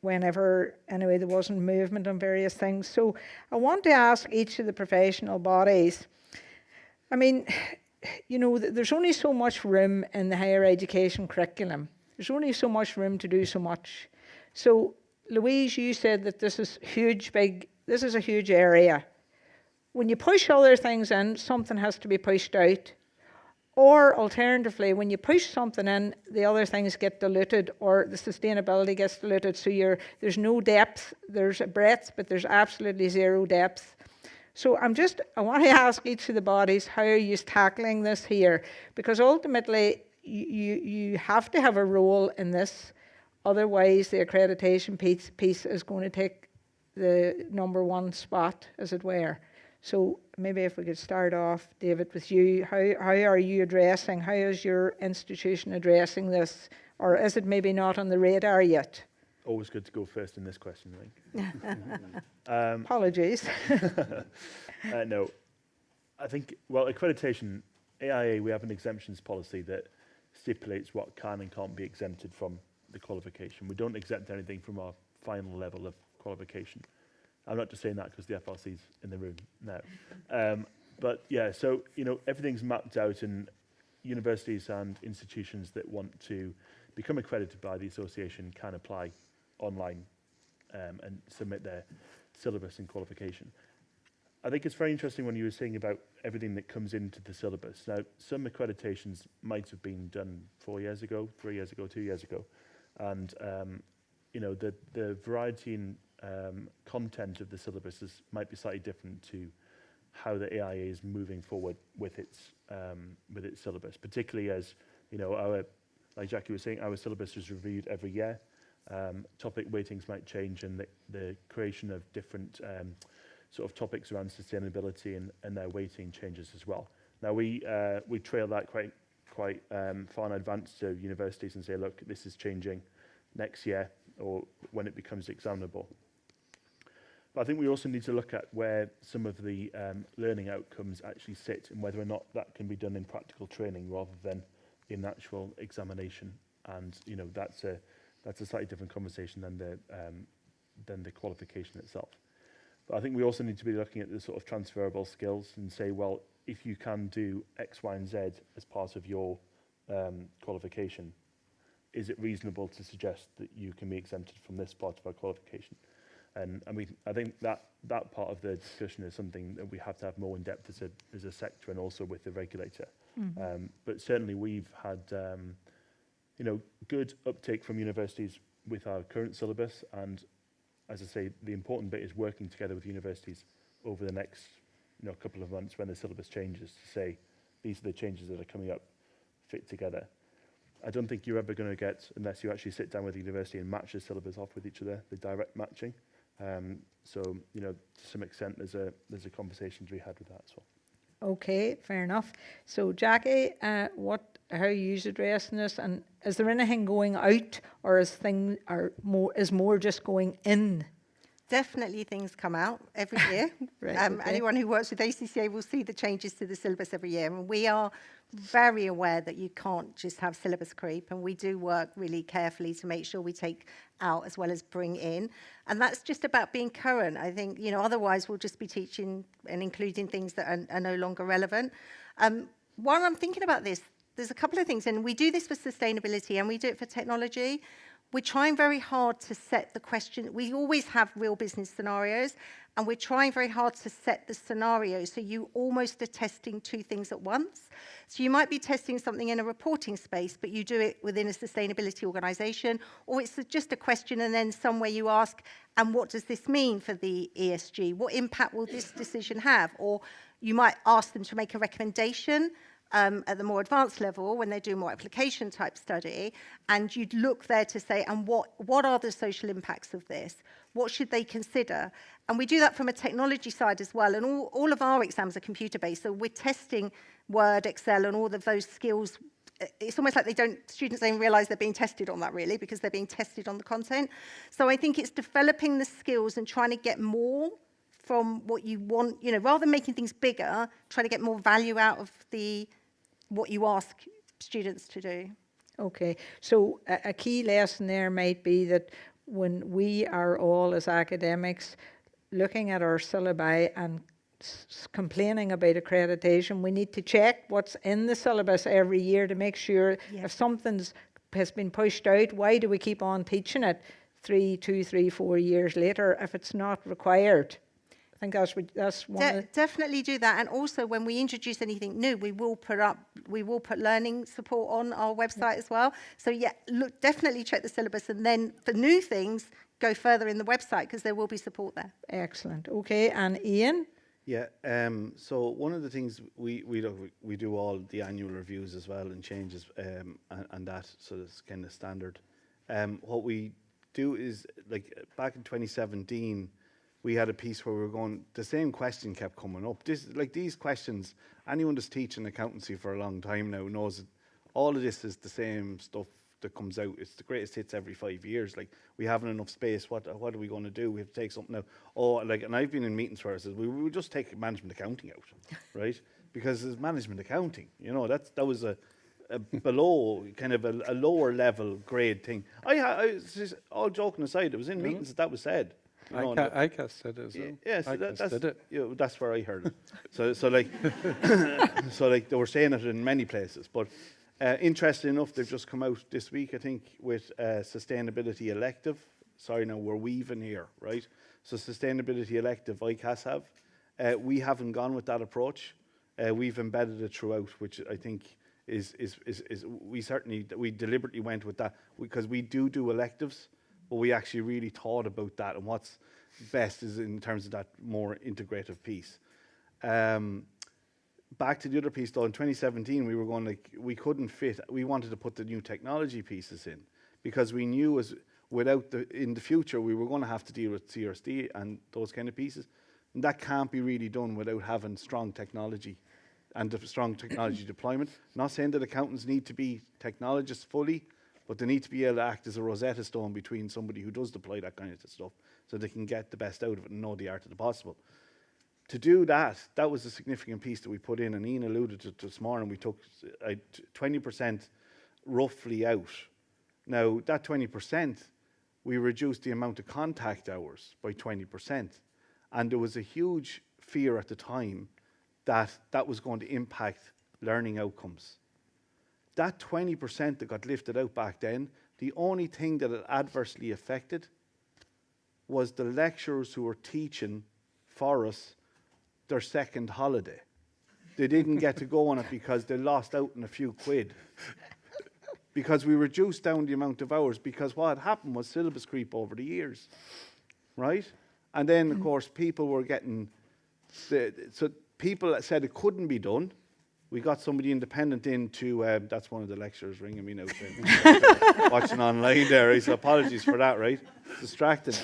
Speaker 1: Whenever, anyway, there wasn't movement on various things. So I want to ask each of the professional bodies, I mean, you know, there's only so much room in the higher education curriculum. There's only so much room to do so much. So, Louise, you said that this is this is a huge area. When you push other things in, something has to be pushed out. Or alternatively, when you push something in, the other things get diluted, or the sustainability gets diluted. So there's no depth, there's a breadth, but there's absolutely zero depth. So I want to ask each of the bodies, how are you tackling this here? Because ultimately, you have to have a role in this, otherwise the accreditation piece is going to take the number one spot, as it were. So maybe if we could start off, David, with you, how are you addressing, how is your institution addressing this, or is it maybe not on the radar yet?
Speaker 5: Always good to go first in this question, I think.
Speaker 1: Apologies.
Speaker 5: No, I think, well, accreditation, AIA, we have an exemptions policy that stipulates what can and can't be exempted from the qualification. We don't exempt anything from our final level of qualification. I'm not just saying that because the FRC's in the room now. But yeah, so, you know, everything's mapped out, and universities and institutions that want to become accredited by the association can apply online and submit their syllabus and qualification. I think it's very interesting when you were saying about everything that comes into the syllabus. Now, some accreditations might have been done 4 years ago, 3 years ago, 2 years ago. And, you know, the variety and content of the syllabus might be slightly different to how the AIA is moving forward with its syllabus, particularly as, you know, like Jackie was saying, our syllabus is reviewed every year. Topic weightings might change, and the creation of different sort of topics around sustainability and their weighting changes as well. Now we trail that quite far in advance to universities and say, look, this is changing next year or when it becomes examinable. But I think we also need to look at where some of the learning outcomes actually sit, and whether or not that can be done in practical training rather than in actual examination. And you know, that's a slightly different conversation than the qualification itself. But I think we also need to be looking at the sort of transferable skills and say, well, if you can do X, Y, and Z as part of your qualification, is it reasonable to suggest that you can be exempted from this part of our qualification? And I think that part of the discussion is something that we have to have more in depth as a sector, and also with the regulator. Mm-hmm. But certainly we've had you know, good uptake from universities with our current syllabus, and as I say, the important bit is working together with universities over the next, you know, couple of months when the syllabus changes to say, these are the changes that are coming up, fit together. I don't think you're ever going to get, unless you actually sit down with the university and match the syllabus off with each other, the direct matching. So, you know, to some extent, there's a conversation to be had with that as well.
Speaker 1: Okay, fair enough. So, Jackie, how are you addressing this, and is there anything going out, or is more just going in?
Speaker 3: Definitely things come out every year.
Speaker 1: Right, okay.
Speaker 3: Anyone who works with ACCA will see the changes to the syllabus every year. And we are very aware that you can't just have syllabus creep. And we do work really carefully to make sure we take out as well as bring in. And that's just about being current. I think, otherwise we'll just be teaching and including things that are no longer relevant. While I'm thinking about this, there's a couple of things. And we do this for sustainability and we do it for technology. We're trying very hard to set the question. We always have real business scenarios, and we're trying very hard to set the scenario so you almost are testing two things at once. So you might be testing something in a reporting space, but you do it within a sustainability organisation, or it's just a question and then somewhere you ask, and what does this mean for the ESG? What impact will this decision have? Or you might ask them to make a recommendation at the more advanced level when they do more application type study, and you'd look there to say, and what are the social impacts of this? What should they consider? And we do that from a technology side as well, and all of our exams are computer based, so we're testing Word, Excel, and all of those skills. It's almost like students don't realise they're being tested on that really, because they're being tested on the content. So I think it's developing the skills and trying to get more from what you want, rather than making things bigger, trying to get more value out of what you ask students to do.
Speaker 1: Okay, so a key lesson there might be that when we are all as academics looking at our syllabi and complaining about accreditation, we need to check what's in the syllabus every year to make sure if something has been pushed out, why do we keep on teaching it 2, 3, 4 years later if it's not required? I think that's one.
Speaker 3: Definitely do that, and also when we introduce anything new, we will put learning support on our website as well. So definitely check the syllabus, and then for new things, go further in the website because there will be support there.
Speaker 1: Excellent. Okay, and Ian.
Speaker 2: Yeah. So one of the things we do all the annual reviews as well and changes and that, so it's kind of standard. What we do is back in 2017. We had a piece where we were going, the same question kept coming up. These questions, anyone that's teaching accountancy for a long time now knows that all of this is the same stuff that comes out. It's the greatest hits every 5 years. We haven't enough space. What are we going to do? We have to take something out. And I've been in meetings where I said, we would just take management accounting out, right? Because it's management accounting. That was a below, kind of a lower level grade thing. All joking aside, it was in meetings that was said.
Speaker 4: IAASA said it as well.
Speaker 2: Yes,
Speaker 4: did it.
Speaker 2: That's where I heard it. So they were saying it in many places. But interesting enough, they've just come out this week, I think, with sustainability elective. Sorry, now we're weaving here, right? So sustainability elective, IAASA have. We haven't gone with that approach. We've embedded it throughout, which I think is we deliberately went with that because we do electives. But we actually really thought about that and what's best is in terms of that more integrative piece. Back to the other piece though, in 2017 we were going we couldn't fit, we wanted to put the new technology pieces in because we knew in the future we were going to have to deal with CRSD and those kind of pieces. And that can't be really done without having strong technology and strong technology deployment. Not saying that accountants need to be technologists fully, but they need to be able to act as a Rosetta Stone between somebody who does deploy that kind of stuff so they can get the best out of it and know the art of the possible. To do that was a significant piece that we put in, and Ian alluded to this morning. We took 20% roughly out. Now, that 20%, we reduced the amount of contact hours by 20%. And there was a huge fear at the time that that was going to impact learning outcomes. That 20% that got lifted out back then, the only thing that it adversely affected was the lecturers who were teaching for us their second holiday. They didn't get to go on it because they lost out on a few quid. Because we reduced down the amount of hours, because what had happened was syllabus creep over the years, right? And then, of course, people were getting, so people said it couldn't be done. We got somebody independent in to, that's one of the lecturers ringing me now, watching online there. So apologies for that, right? Distracted.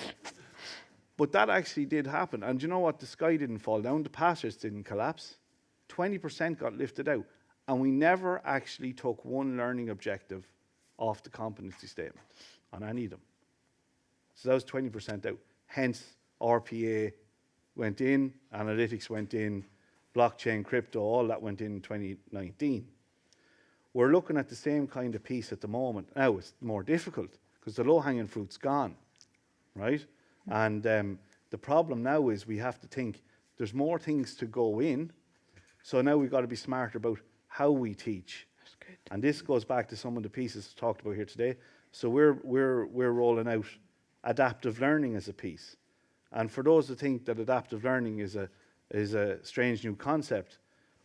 Speaker 2: But that actually did happen. And you know what? The sky didn't fall down. The passers didn't collapse. 20% got lifted out. And we never actually took one learning objective off the competency statement on any of them. So that was 20% out. Hence, RPA went in, analytics went in, blockchain, crypto, all that went in 2019. We're looking at the same kind of piece at the moment. Now it's more difficult because the low-hanging fruit's gone, right? And the problem now is we have to think there's more things to go in. So now we've got to be smarter about how we teach.
Speaker 1: That's good.
Speaker 2: And this goes back to some of the pieces talked about here today. So we're rolling out adaptive learning as a piece. And for those who think that adaptive learning is a strange new concept,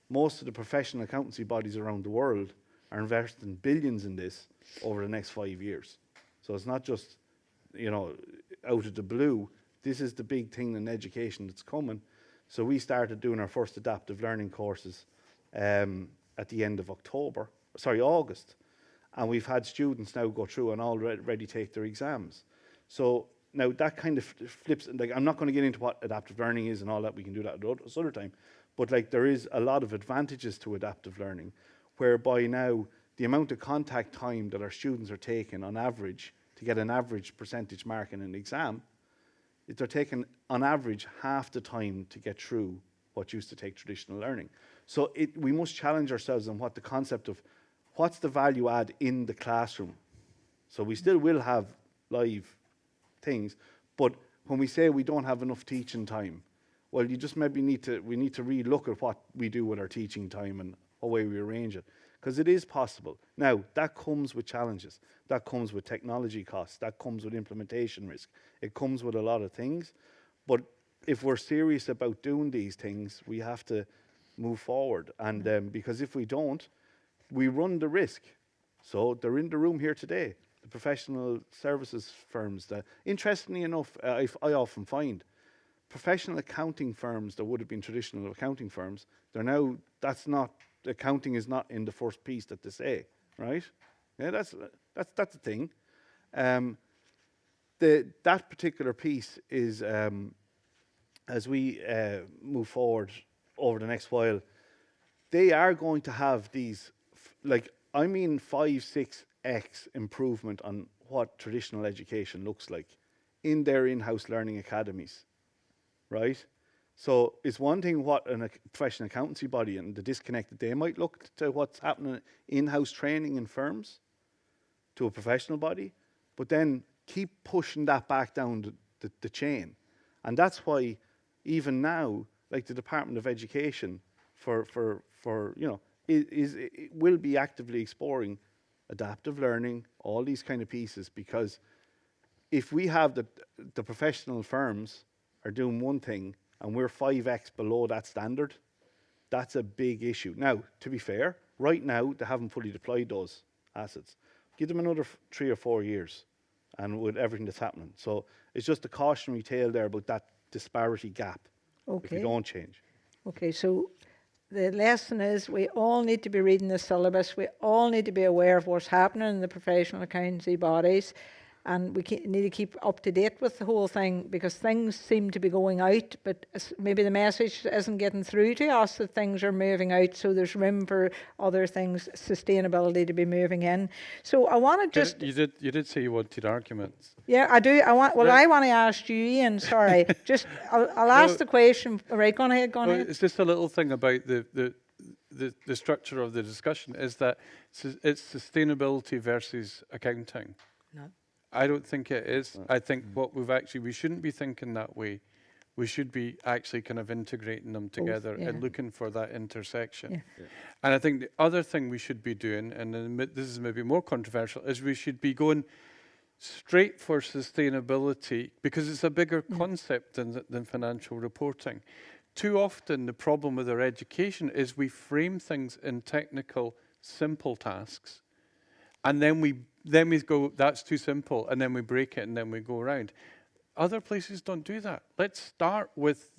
Speaker 2: most of the professional accountancy bodies around the world are investing billions in this over the next 5 years. So it's not just, you know, out of the blue. This is the big thing in education that's coming. So we started doing our first adaptive learning courses at the end of August. And we've had students now go through and already take their exams. So now that kind of flips, like I'm not going to get into what adaptive learning is and all that, we can do that at other time. But like there is a lot of advantages to adaptive learning, whereby now the amount of contact time that our students are taking on average to get an average percentage mark in an exam, they're taking on average half the time to get through what used to take traditional learning. So we must challenge ourselves on what the concept of what's the value add in the classroom. So we still will have live things, but when we say we don't have enough teaching time, well, you just maybe need to relook at what we do with our teaching time and the way we arrange it, because it is possible. Now, that comes with challenges. That comes with technology costs. That comes with implementation risk. It comes with a lot of things. But if we're serious about doing these things, we have to move forward. And because if we don't, we run the risk. So they're in the room here today, the professional services firms. Interestingly enough, I often find professional accounting firms that would have been traditional accounting firms, they're now, accounting is not in the first piece that they say, right? Yeah, that's the thing. That particular piece is, as we move forward over the next while, they are going to have these, 5-6x improvement on what traditional education looks like in their in-house learning academies, right? So it's one thing what a professional accountancy body and the disconnect that they might look to what's happening in-house training in firms to a professional body, but then keep pushing that back down the chain. And that's why even now, like the Department of Education it will be actively exploring adaptive learning, all these kind of pieces, because if we have the professional firms are doing one thing and we're 5x below that standard, that's a big issue. Now, to be fair, right now they haven't fully deployed those assets. Give them another 3 or 4 years and with everything that's happening. So it's just a cautionary tale there about that disparity gap if we don't change.
Speaker 1: Okay, so the lesson is we all need to be reading the syllabus. We all need to be aware of what's happening in the professional accountancy bodies. And we need to keep up to date with the whole thing, because things seem to be going out, but maybe the message isn't getting through to us that things are moving out, so there's room for other things, sustainability, to be moving in. So I want to just...
Speaker 4: You did say you wanted arguments.
Speaker 1: Yeah, I do. I want to ask you, Ian, sorry. I'll ask the question. Right, go on ahead.
Speaker 4: It's just a little thing about the structure of the discussion, is that it's sustainability versus accounting.
Speaker 1: No.
Speaker 4: I don't think it is. I think we shouldn't be thinking that way. We should be actually kind of integrating them together and looking for that intersection.
Speaker 1: Yeah.
Speaker 2: Yeah.
Speaker 4: And I think the other thing we should be doing, and this is maybe more controversial, is we should be going straight for sustainability, because it's a bigger concept than financial reporting. Too often the problem with our education is we frame things in technical, simple tasks, and then we go, that's too simple, and then we break it, and then we go around. Other places don't do that. Let's start with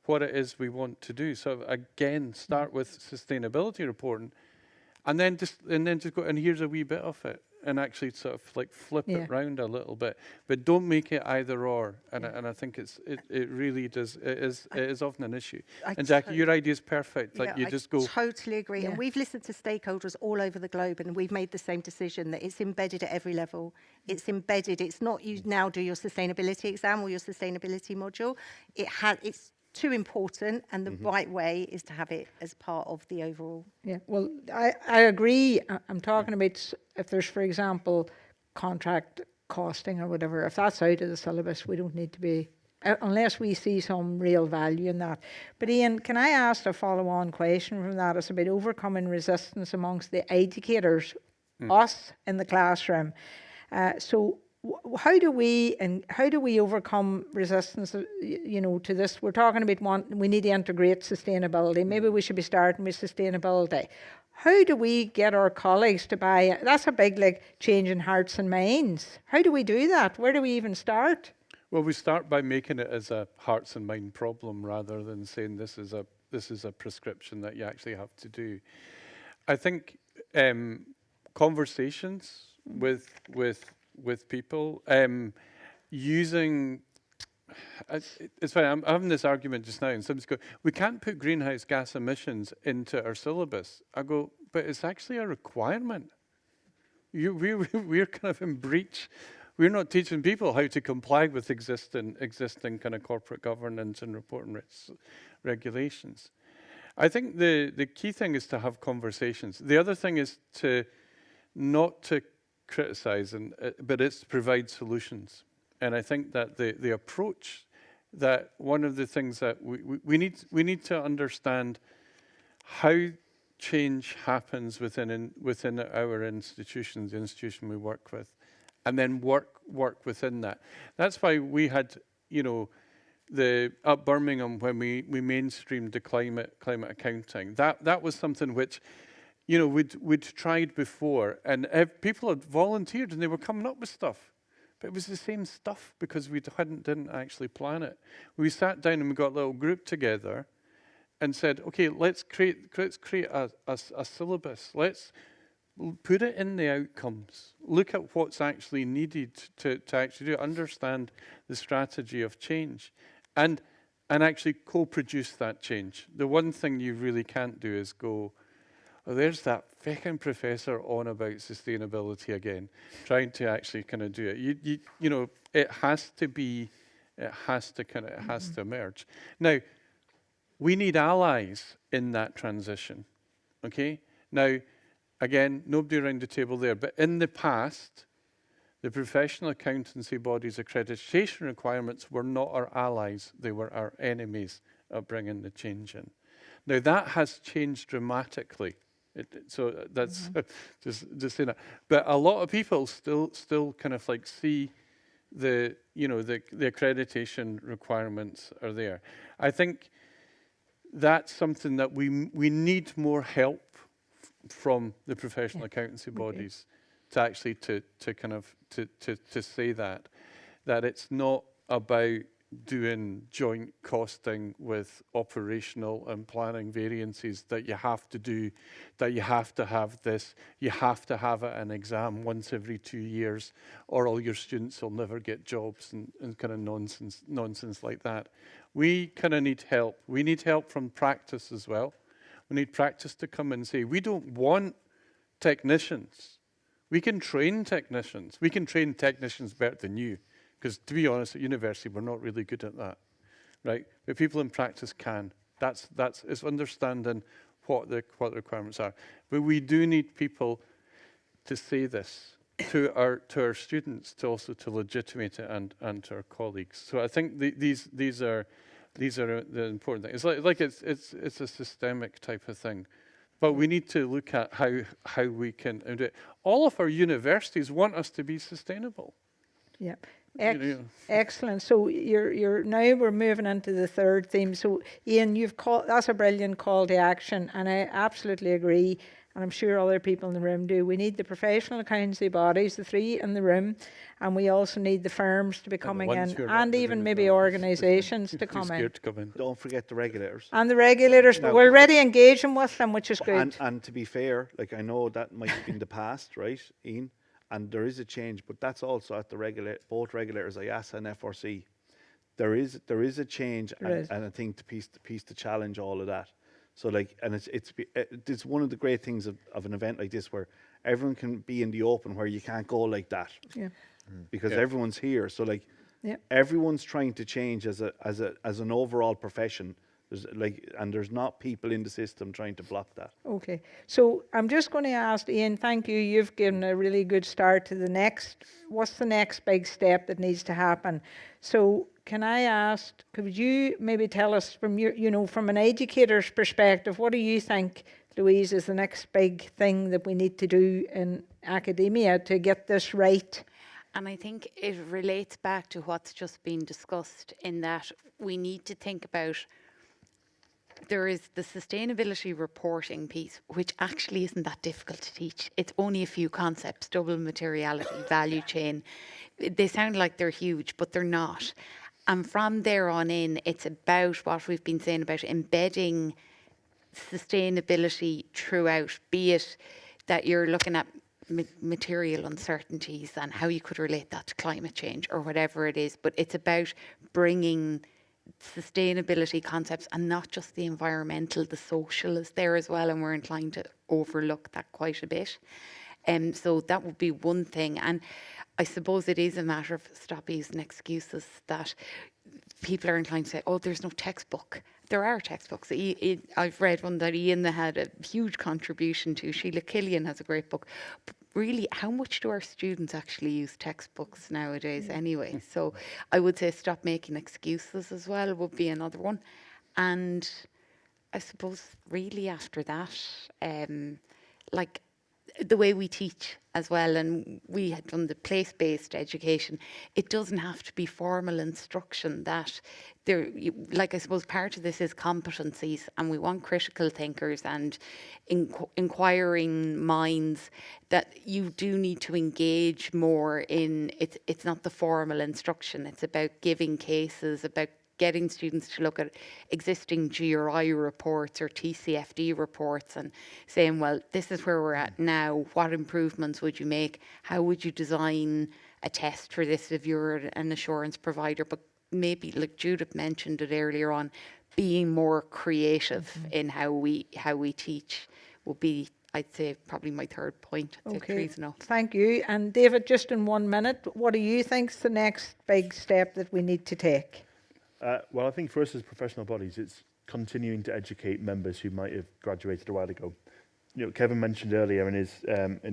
Speaker 4: what it is we want to do. So again, start with sustainability reporting, and then just go, and here's a wee bit of it. and actually sort of like flip
Speaker 1: Yeah.
Speaker 4: it round a little bit, but don't make it either or. And I think it really does. It is often an issue.
Speaker 3: I
Speaker 4: And Jackie,
Speaker 3: tot-
Speaker 4: your idea is perfect. Like
Speaker 3: Yeah,
Speaker 4: you
Speaker 3: I
Speaker 4: just go.
Speaker 3: totally agree.
Speaker 1: Yeah.
Speaker 3: And we've listened to stakeholders all over the globe, and we've made the same decision that it's embedded at every level. It's embedded. It's not you now do your sustainability exam or your sustainability module. It's too important, and the right way is to have it as part of the overall.
Speaker 1: Yeah, well, I agree. I'm talking about if there's, for example, contract costing or whatever, if that's out of the syllabus, we don't need to be, unless we see some real value in that. But Ian, can I ask a follow-on question from that? It's about overcoming resistance amongst the educators, us in the classroom. So how do we overcome resistance, to this? We're talking about we need to integrate sustainability. Maybe we should be starting with sustainability. How do we get our colleagues to buy it? That's a big change in hearts and minds. How do we do that? Where do we even start?
Speaker 4: Well, we start by making it as a hearts and mind problem rather than saying this is a prescription that you actually have to do. I think conversations with people, using, it's funny, I'm having this argument just now and somebody's going, we can't put greenhouse gas emissions into our syllabus. I go, but it's actually a requirement. We're kind of in breach. We're not teaching people how to comply with existing kind of corporate governance and reporting regulations. I think the key thing is to have conversations. The other thing is not to criticize, but it's to provide solutions. And I think that the approach, that one of the things that we need to understand how change happens within our institutions, the institution we work with, and then work within that. That's why we had, up Birmingham when we mainstreamed the climate accounting. That was something which, we'd tried before, and people had volunteered and they were coming up with stuff. But it was the same stuff because we didn't actually plan it. We sat down and we got a little group together and said, okay, let's create a syllabus. Let's put it in the outcomes. Look at what's actually needed to actually do it. Understand the strategy of change, and actually co-produce that change. The one thing you really can't do is go, oh, there's that feckin' professor on about sustainability again, trying to actually kind of do it. It has to emerge. Now, we need allies in that transition. Okay? Now, again, nobody around the table there, but in the past, the professional accountancy body's accreditation requirements were not our allies, they were our enemies of bringing the change in. Now, that has changed dramatically. So that's just saying that. But a lot of people still kind of like see the accreditation requirements are there. I think that's something that we need more help from the professional accountancy bodies to actually to say that it's not about doing joint costing with operational and planning variances that you have to do, that you have to have this, you have to have an exam once every 2 years, or all your students will never get jobs and kind of nonsense like that. We kind of need help. We need help from practice as well. We need practice to come and say, we don't want technicians. We can train technicians. We can train technicians better than you. Because to be honest, at university, we're not really good at that, right? But people in practice can. It's understanding what the requirements are. But we do need people to say this to our students, to legitimate it, and to our colleagues. So I think these are the important things. It's a systemic type of thing. But we need to look at how we can do it. All of our universities want us to be sustainable.
Speaker 1: Yeah. Excellent. So you're now we're moving into the third theme. So Ian, that's a brilliant call to action, and I absolutely agree, and I'm sure other people in the room do. We need the professional accountancy bodies, the three in the room, and we also need the firms to be coming in, and even maybe organisations to come in.
Speaker 2: Don't forget the regulators.
Speaker 1: And the regulators, but we're already engaging with them, which is good.
Speaker 2: And to be fair, I know that might have been the past, right, Ian? and there is a change, but that's also at the both regulators, IAASA and FRC. There is a change, and I think to piece to challenge all of that. So like, and it's one of the great things of an event like this, where everyone can be in the open, where you can't go like that, because everyone's here. So like, everyone's trying to change as an overall profession. There's not people in the system trying to block that.
Speaker 1: Okay, so I'm just going to ask Ian, thank you, you've given a really good start to the next, what's the next big step that needs to happen? So can I ask, could you maybe tell us from your, from an educator's perspective, what do you think, Louise, is the next big thing that we need to do in academia to get this right?
Speaker 6: And I think it relates back to what's just been discussed, in that we need to think about, there is the sustainability reporting piece, which actually isn't that difficult to teach. It's only a few concepts: double materiality, value chain. They sound like they're huge, but they're not. And from there on in, it's about what we've been saying about embedding sustainability throughout, be it that you're looking at material uncertainties and how you could relate that to climate change or whatever it is. But it's about bringing sustainability concepts, and not just the environmental, the social is there as well, and we're inclined to overlook that quite a bit. So that would be one thing. And I suppose it is a matter of stop using excuses that people are inclined to say, oh, there's no textbook. There are textbooks. I've read one that Ian had a huge contribution to. Sheila Killian has a great book. But really, how much do our students actually use textbooks nowadays anyway? So I would say stop making excuses as well would be another one. And I suppose really after that, like the way we teach as well, and we had done the place-based education, it doesn't have to be formal instruction. That there, like I suppose part of this is competencies, and we want critical thinkers and inquiring minds, that you do need to engage more in. It's not the formal instruction, it's about giving cases, about getting students to look at existing GRI reports or TCFD reports and saying, well, this is where we're at now. What improvements would you make? How would you design a test for this if you're an assurance provider? But maybe, like Judith mentioned it earlier on, being more creative in how we teach will be, I'd say, probably my third point.
Speaker 1: Okay, thank you. And David, just in 1 minute, what do you think is the next big step that we need to take?
Speaker 5: Well, I think for us as professional bodies, it's continuing to educate members who might have graduated a while ago. Kevin mentioned earlier in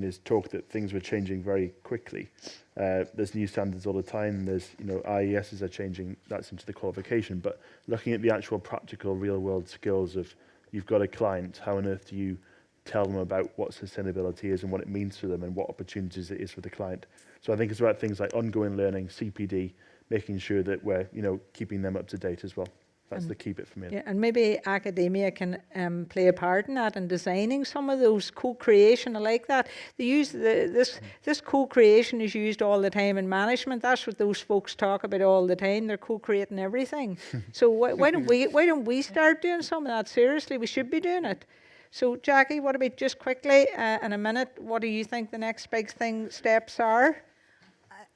Speaker 5: his talk that things were changing very quickly. There's new standards all the time. There's, IESs are changing. That's into the qualification. But looking at the actual practical, real-world skills of, you've got a client, how on earth do you tell them about what sustainability is and what it means to them and what opportunities it is for the client? So I think it's about things like ongoing learning, CPD, making sure that we're, keeping them up to date as well. That's the key bit for me.
Speaker 1: Yeah, and maybe academia can play a part in that, and designing some of those co-creation. I like that. They use this co-creation is used all the time in management. That's what those folks talk about all the time. They're co-creating everything. So why don't we start doing some of that seriously? We should be doing it. So Jackie, what about just quickly in a minute? What do you think the next big steps are?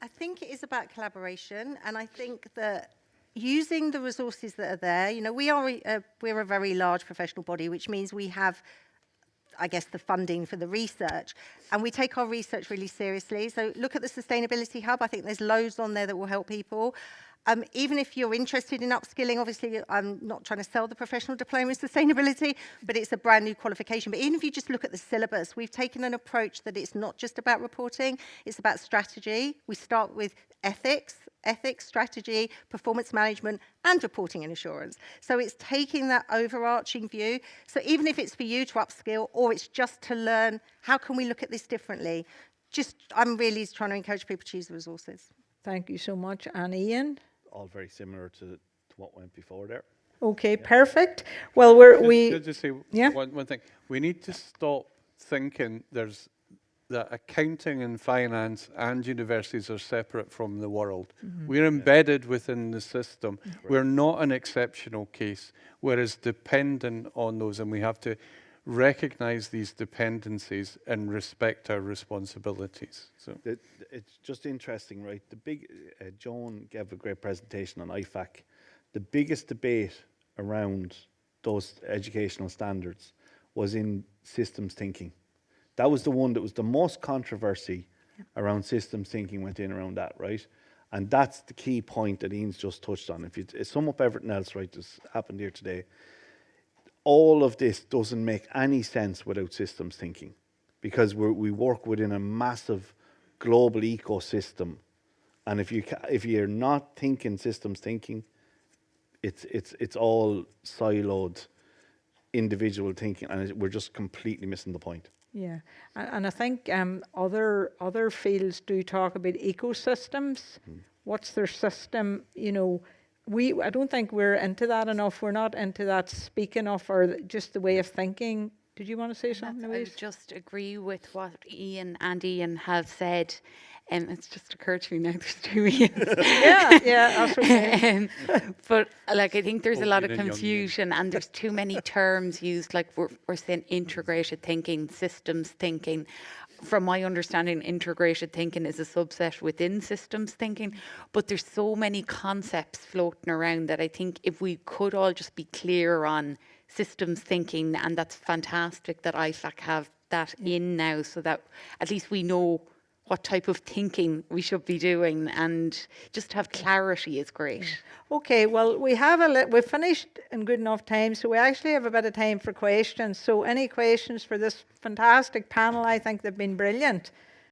Speaker 3: I think it is about collaboration, and I think that using the resources that are there, we're a very large professional body, which means we have, I guess, the funding for the research, and we take our research really seriously. So look at the Sustainability Hub. I think there's loads on there that will help people. Even if you're interested in upskilling, obviously I'm not trying to sell the professional diploma in sustainability, but it's a brand new qualification. But even if you just look at the syllabus, we've taken an approach that it's not just about reporting, it's about strategy. We start with ethics, strategy, performance management, and reporting and assurance. So it's taking that overarching view. So even if it's for you to upskill, or it's just to learn, how can we look at this differently? I'm really trying to encourage people to use the resources.
Speaker 1: Thank you so much. And Ian?
Speaker 2: All very similar to what went before there.
Speaker 1: Okay, perfect. Well,
Speaker 4: Could just say one thing. We need to stop thinking that accounting and finance and universities are separate from the world. We're embedded within the system. We're not an exceptional case. We're as dependent on those, and we have to recognize these dependencies and respect our responsibilities. So
Speaker 2: It's just interesting, right? The big, Joan gave a great presentation on IFAC. The biggest debate around those educational standards was in systems thinking. That was the one that was the most controversy around systems thinking went in around that, right? And that's the key point that Ian's just touched on. If you sum up everything else, right, that's happened here today, all of this doesn't make any sense without systems thinking, because we work within a massive global ecosystem, and if you're not thinking systems thinking, it's all siloed individual thinking, and we're just completely missing the point.
Speaker 1: Yeah, and I think other fields do talk about ecosystems. What's their system? You know, I don't think we're into that enough. We're not into that speak enough, or just the way of thinking. Did you want to say something,
Speaker 6: I
Speaker 1: Louise?
Speaker 6: would just agree with what Ian and Ian have said. It's just occurred to me now there's two Ians.
Speaker 1: Yeah, that's okay.
Speaker 6: But like I think there's a lot of
Speaker 4: Old Ian and young Ian.
Speaker 6: confusion, and there's too many terms used. Like we're saying integrated thinking, systems thinking. From my understanding, integrated thinking is a subset within systems thinking, but there's so many concepts floating around that I think if we could all just be clear on systems thinking, and that's fantastic that IFAC have that in now, so that at least we know what type of thinking we should be doing, and just to have clarity is great.
Speaker 1: Okay, well, we've finished in good enough time, so we actually have a bit of time for questions. So any questions for this fantastic panel? I think they've been brilliant.